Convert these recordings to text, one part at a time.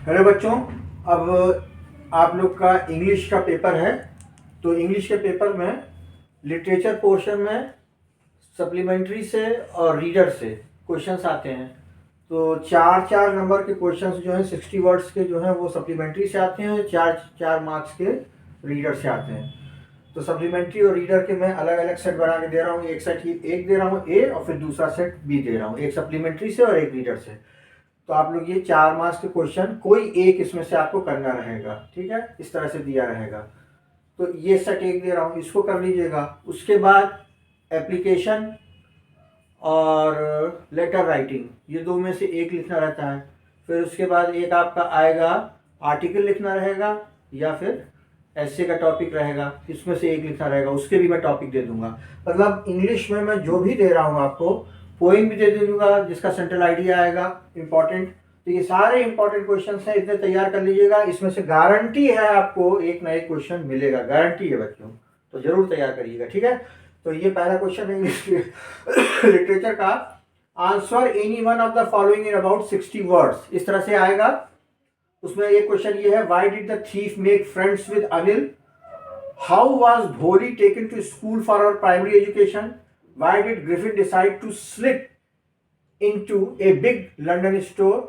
Hello बच्चों, अब आप लोग का इंग्लिश का पेपर है। तो इंग्लिश के पेपर में लिटरेचर पोर्शन में सप्लीमेंट्री से और रीडर से क्वेश्चंस आते हैं। तो चार चार नंबर के क्वेश्चंस जो हैं 60 वर्ड्स के जो हैं वो सप्लीमेंट्री से आते हैं, चार चार मार्क्स के रीडर से आते हैं। तो सप्लीमेंट्री और रीडर के मैं अलग अलग सेट बना के दे रहा हूँ। एक सेट ही एक दे रहा हूँ ए, और फिर दूसरा सेट बी दे रहा हूँ, एक सप्लीमेंट्री से और एक रीडर से। तो आप लोग ये 4 मार्क्स के क्वेश्चन कोई एक इसमें से आपको करना रहेगा, ठीक है, इस तरह से दिया रहेगा। तो ये सेट एक दे रहा हूँ, इसको कर लीजिएगा। उसके बाद एप्लीकेशन और लेटर राइटिंग, ये दो में से एक लिखना रहता है। फिर उसके बाद एक आपका आएगा आर्टिकल लिखना रहेगा, या फिर ऐसे का टॉपिक रहेगा, इसमें से एक लिखना रहेगा, उसके भी मैं टॉपिक दे दूंगा। मतलब इंग्लिश में मैं जो भी दे रहा हूँ आपको, पोइम भी दे दूंगा जिसका सेंट्रल आइडिया आएगा इंपॉर्टेंट। तो ये सारे इंपॉर्टेंट क्वेश्चन हैं, इतने तैयार कर लीजिएगा। इसमें से गारंटी है आपको एक ना एक क्वेश्चन मिलेगा, गारंटी है बच्चों, तो जरूर तैयार करिएगा, ठीक है। तो ये पहला क्वेश्चन है इंग्लिश लिटरेचर का। Answer any one of the following in about 60 words, इस तरह से आएगा। उसमें एक क्वेश्चन ये है, why did the thief make friends with Anil? How was Bholi taken to school for our primary education? Why did Griffin decide to slip into a big London store?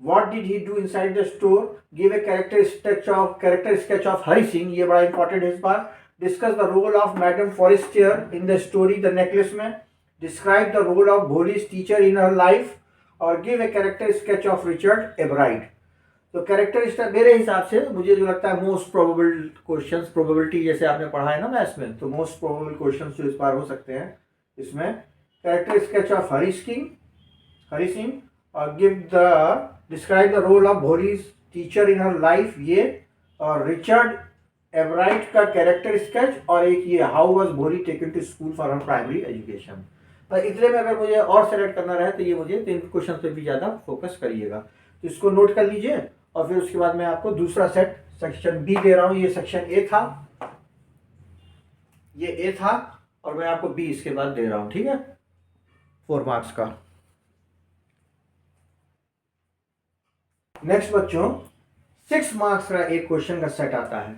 What did he do inside the store? Give a character sketch of Hari Singh, ये बड़ा important है इस बार। Discuss the role of Madame Forestier in the story The Necklace में। Describe the role of Bholi's teacher in her life, और give a character sketch of Richard Ebride। तो character मेरे हिसाब से मुझे जो लगता है मोस्ट प्रोबेबल क्वेश्चंस, प्रोबेबिलिटी जैसे आपने पढ़ा है ना मैथ्स में, तो मोस्ट प्रोबेबल क्वेश्चंस जो इस बार हो सकते हैं इसमें, character sketch of Hari Singh, और give the describe the role of Bholi's teacher in her life, ये, और रिचर्ड एवराइट का कैरेक्टर स्केच, और एक ये how was Bholi taken to school for her primary education. पर इतने में अगर मुझे और सेलेक्ट करना रहे तो ये मुझे 3 क्वेश्चन पे भी ज़्यादा फोकस करिएगा। तो इसको नोट कर लीजिए, और फिर उसके बाद मैं आपको दूसरा सेट सेक्शन बी दे रहा हूँ। ये सेक्शन ए था, ये ए था, और मैं आपको बी इसके बाद दे रहा हूँ, ठीक है, 4 मार्क्स का। नेक्स्ट बच्चों, 6 मार्क्स का एक क्वेश्चन का सेट आता है,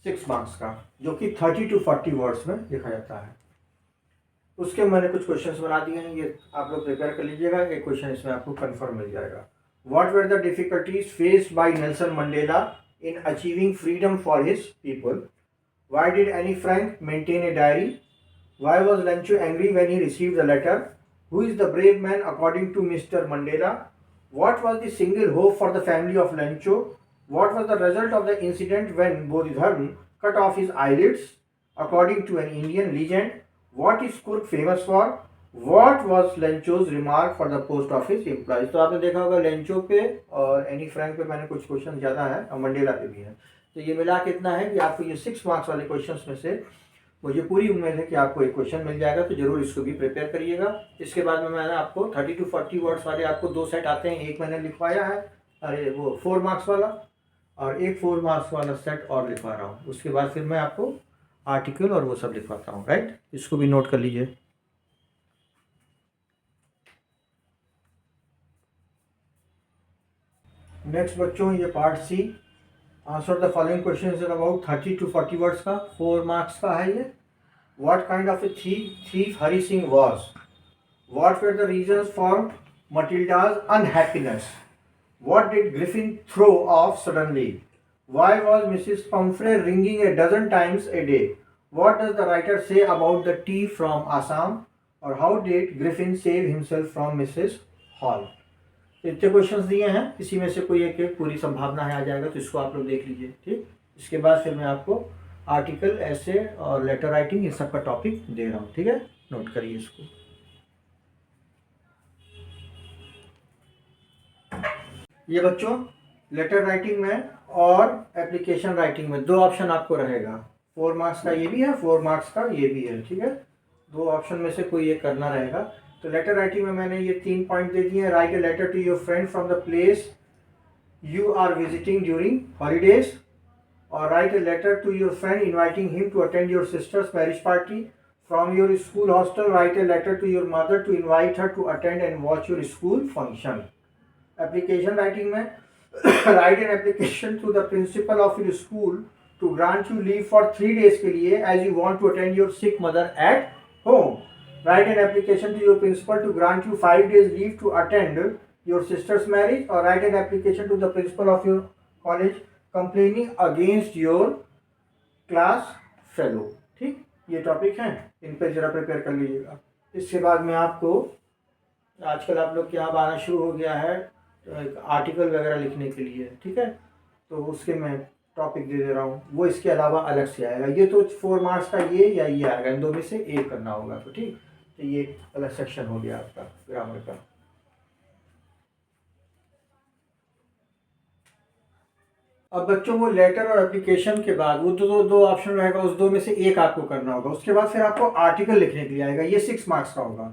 6 मार्क्स का, जो कि 30 to 40 वर्ड्स में लिखा जाता है। उसके मैंने कुछ क्वेश्चंस बना दिए हैं, ये आप लोग प्रिपेयर कर लीजिएगा। एक क्वेश्चन इसमें आपको कंफर्म मिल जाएगा। What were the difficulties faced by Nelson Mandela in achieving freedom for his people? Why did Anne Frank maintain a diary? Why was Lencho angry when he received the letter? Who is the brave man according to Mr Mandela? What was the single hope for the family of Lencho? What was the result of the incident when Bodhidharma cut off his eyelids? According to an Indian legend, what is Kurk famous for? What was Lencho's remark for the post office employees? तो आपने देखा होगा Lencho पे और Anne Frank पे मैंने कुछ question ज़्यादा है, और मंडेला पे भी है। तो ये मिला के इतना है कि आपको ये 6 मार्क्स वाले क्वेश्चन में से मुझे पूरी उम्मीद है कि आपको एक क्वेश्चन मिल जाएगा। तो जरूर इसको भी प्रिपेयर करिएगा। इसके बाद में मैंने आपको 30 to 40 वर्ड्स वाले आपको 2 सेट आते हैं, एक मैंने लिखवाया है, अरे वो 4 मार्क्स वाला, और एक 4 मार्क्स वाला सेट और लिखवा रहा हूँ। उसके बाद फिर मैं आपको आर्टिकल और वो सब लिखवाता हूँ, राइट। इसको भी नोट कर लीजिए। नेक्स्ट बच्चों, ये part C, answer the following question is about 30 to 40 words का, 4 मार्क्स का है ये। What kind of a thief Hari Singh was? What were the reasons for Matilda's unhappiness? What did Griffin throw off suddenly? Why was Mrs Pumphrey ringing a dozen times a day? What does the writer say about the tea from Assam? और how did Griffin save himself from Mrs hall? इतने questions दिए हैं, इसी में से कोई एक पूरी संभावना है आ जाएगा, तो इसको आप लोग देख लीजिए, ठीक। इसके बाद फिर मैं आपको आर्टिकल, ऐसे और लेटर राइटिंग, इन सब का टॉपिक दे रहा हूँ, ठीक है, नोट करिए इसको। ये बच्चों लेटर राइटिंग में और एप्लीकेशन राइटिंग में 2 ऑप्शन आपको रहेगा। 4 मार्क्स का ये भी है, 4 मार्क्स का ये भी है, ठीक है। 2 ऑप्शन में से कोई एक करना रहेगा। तो लेटर राइटिंग में मैंने ये 3 पॉइंट दे दिए हैं। Write a letter to your friend from the place you are visiting during holidays, और write a letter to your friend inviting him to attend your sister's marriage party. From your school hostel, write a letter to your mother to invite her to attend and watch your school function. Application writing में write an application to the principal of your school to grant you leave for 3 days के लिए as you want to attend your sick mother at home. Write an application to your principal to grant you 5 days leave to attend your sister's marriage. और write an application to the principal of your college complaining against your class fellow. ठीक, ये topic हैं, इन पर ज़रा prepare कर लीजिएगा. इसके बाद में आपको आजकल आप लोग क्या आना शुरू हो गया है आर्टिकल वगैरह लिखने के लिए. ठीक है, तो उसके मैं टॉपिक दे दे रहा हूँ, वो इसके अलावा अलग से आएगा. ये तो 4 मार्क्स का ये या ये आएगा, इन दो में से एक करना होगा. तो ठीक, तो ये अलग सेक्शन हो गया आपका ग्रामर का. अब बच्चों को लेटर और एप्लीकेशन के बाद वो दो ऑप्शन रहेगा, उस दो में से एक आपको करना होगा. उसके बाद फिर आपको आर्टिकल लिखने के लिए आएगा, ये 6 मार्क्स का होगा.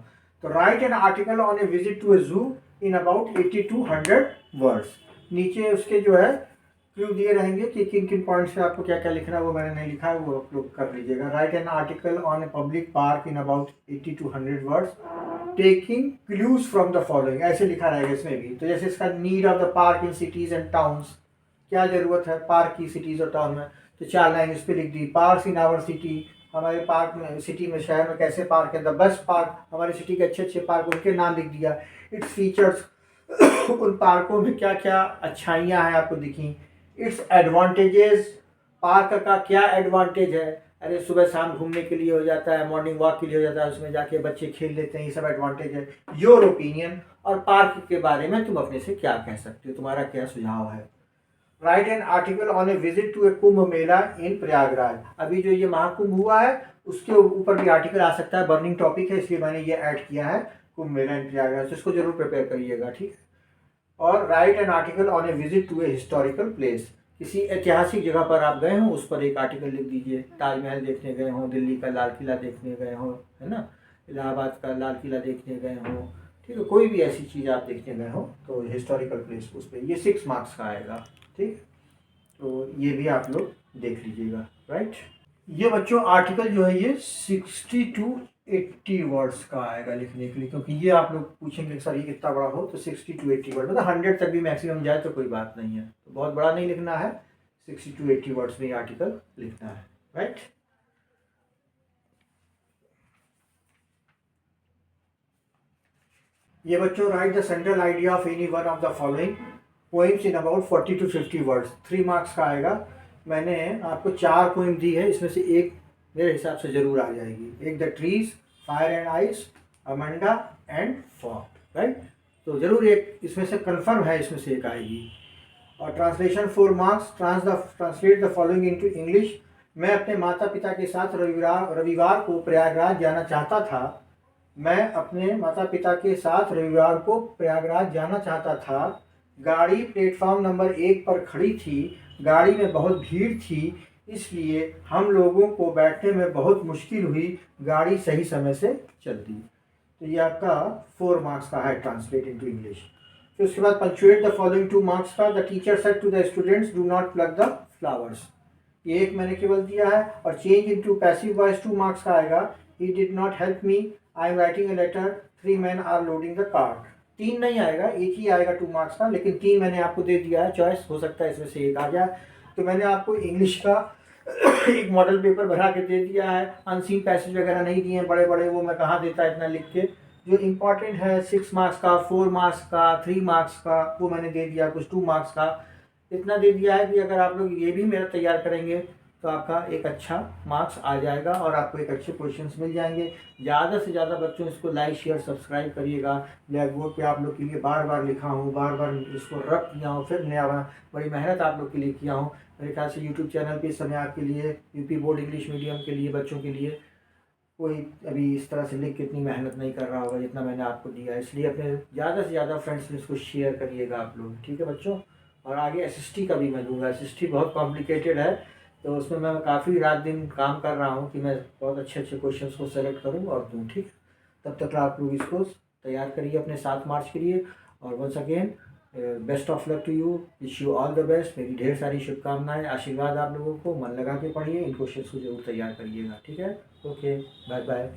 तो write an article on a visit to a zoo in about 80 to 100 words. नीचे उसके जो है क्लू दिए रहेंगे कि किन किन पॉइंट्स पे आपको क्या क्या लिखना है, वो मैंने नहीं लिखा है, वो आप लोग कर लीजिएगा. Right an article on a public park in about 80 to 100 words taking clues from the following. ऐसे लिखा रहेगा इसमें भी. तो जैसे इसका need of the park in cities and towns, क्या ज़रूरत है पार्क की सिटीज़ और टाउन में, तो 4 लाइन इस पर लिख दी. पार्क्स इन आवर सिटी, हमारे पार्क में सिटी में शहर में कैसे पार्क है. द बेस्ट पार्क, हमारी सिटी के अच्छे अच्छे पार्क, उनके नाम लिख दिया. इट्स फीचर्स, उन पार्कों में क्या क्या अच्छाइयाँ हैं आपको दिखी. इट्स एडवांटेजेस, पार्क का क्या एडवांटेज है. अरे सुबह शाम घूमने के लिए हो जाता है, मॉर्निंग वॉक के लिए हो जाता है, उसमें जाके बच्चे खेल लेते हैं, ये सब एडवांटेज है. योर ओपिनियन, और पार्क के बारे में तुम अपने से क्या कह सकते हो, तुम्हारा क्या सुझाव है. Write an article on a visit to a Kumbh Mela in Prayagraj. अभी जो ये महाकुंभ हुआ है उसके ऊपर भी आर्टिकल आ सकता है, बर्निंग टॉपिक है, इसलिए मैंने ये ऐड किया है कुंभ मेला इन प्रयागराज. तो इसको जरूर प्रिपेयर करिएगा. ठीक है. और write an article on a visit to a historical place, किसी ऐतिहासिक जगह पर आप गए हों उस पर एक आर्टिकल लिख दीजिए. ताजमहल देखने गए हों, दिल्ली का लाल किला देखने गए हों, है ना, इलाहाबाद का लाल किला देखने गए हों. ठीक है, कोई भी ऐसी चीज़ आप देखने गए हो तो हिस्टोरिकल प्लेस उस पर, ये 6 मार्क्स का आएगा. ठीक, तो ये भी आप लोग देख लीजिएगा. राइट, ये बच्चों आर्टिकल जो है ये 60 to 80 वर्ड्स का आएगा लिखने के लिए, क्योंकि ये आप लोग पूछेंगे सर ये कितना बड़ा हो, तो 60 to 80 वर्ड, मतलब 100 तक भी मैक्सिमम जाए तो कोई बात नहीं है. तो बहुत बड़ा नहीं लिखना है, 60 to 80 वर्ड्स में आर्टिकल लिखना है. राइट, ये बच्चों right the central idea of any one of the following poems in about 40 to 50 words. 3 marks का आएगा. मैंने आपको 4 पोइम दी है, इसमें से एक मेरे हिसाब से ज़रूर आ जाएगी. एक the trees, fire and ice, Amanda and fog. Right, तो ज़रूर एक इसमें से कंफर्म है, इसमें से एक आएगी. और translation 4 marks. Translate the following into English. मैं अपने माता पिता के साथ रविवार को प्रयागराज जाना चाहता था. मैं अपने माता पिता के साथ रविवार को प्रयागराज जाना चाहता था. गाड़ी प्लेटफॉर्म नंबर 1 पर खड़ी थी. गाड़ी में बहुत भीड़ थी, इसलिए हम लोगों को बैठने में बहुत मुश्किल हुई. गाड़ी सही समय से चल दी. तो ये आपका 4 मार्क्स का है, ट्रांसलेट इनटू इंग्लिश. फिर उसके बाद पंक्चुएट द फॉलोइंग 2 मार्क्स का. The teacher said to the students do not plug the flowers. ये एक मैंने केवल दिया है. और change into passive voice 2 marks का आएगा. He did not help me, I am writing a letter, 3 men are loading the cart. 3 नहीं आएगा, एक ही आएगा 2 मार्क्स का, लेकिन 3 मैंने आपको दे दिया है, चॉइस हो सकता है इसमें से एक आ जाए. तो मैंने आपको इंग्लिश का एक मॉडल पेपर भरा के दे दिया है. अनसीन पैसेज वगैरह नहीं दिए हैं बड़े बड़े, वो मैं कहाँ देता इतना लिख के. जो इम्पॉर्टेंट है 6 मार्क्स का, 4 मार्क्स का, 3 मार्क्स का, वो मैंने दे दिया. कुछ 2 मार्क्स का इतना दे दिया है कि अगर आप लोग ये भी मेरा तैयार करेंगे तो आपका एक अच्छा मार्क्स आ जाएगा और आपको एक अच्छे क्वेश्चंस मिल जाएंगे. ज़्यादा से ज़्यादा बच्चों इसको लाइक शेयर सब्सक्राइब करिएगा. ब्लैक बोर्ड पे आप लोग के लिए बार बार लिखा हूँ, बार बार इसको रख किया हूँ, फिर नया बड़ी मेहनत आप लोग के लिए किया हूँ. मेरे ख्याल से यूट्यूब चैनल पे इस समय आपके लिए यूपी बोर्ड इंग्लिश मीडियम के लिए बच्चों के लिए कोई अभी इस तरह से लिख के इतनी मेहनत नहीं कर रहा होगा जितना मैंने आपको दिया. इसलिए अपने ज़्यादा से ज़्यादा फ्रेंड्स में इसको शेयर करिएगा आप लोग. ठीक है बच्चों. और आगे SST का भी मैं दूँगा. SST बहुत कॉम्प्लिकेटेड है, तो उसमें मैं काफ़ी रात दिन काम कर रहा हूँ कि मैं बहुत अच्छे अच्छे क्वेश्चंस को सेलेक्ट करूँ और दूँ. ठीक, तब तक आप लोग इसको तैयार करिए अपने 7 मार्च के लिए. और once again best of luck to you, wish you all the best. मेरी ढेर सारी शुभकामनाएं, आशीर्वाद आप लोगों को. मन लगा के पढ़िए, इन क्वेश्चंस को जरूर तैयार करिएगा. ठीक है, ओके, बाय बाय.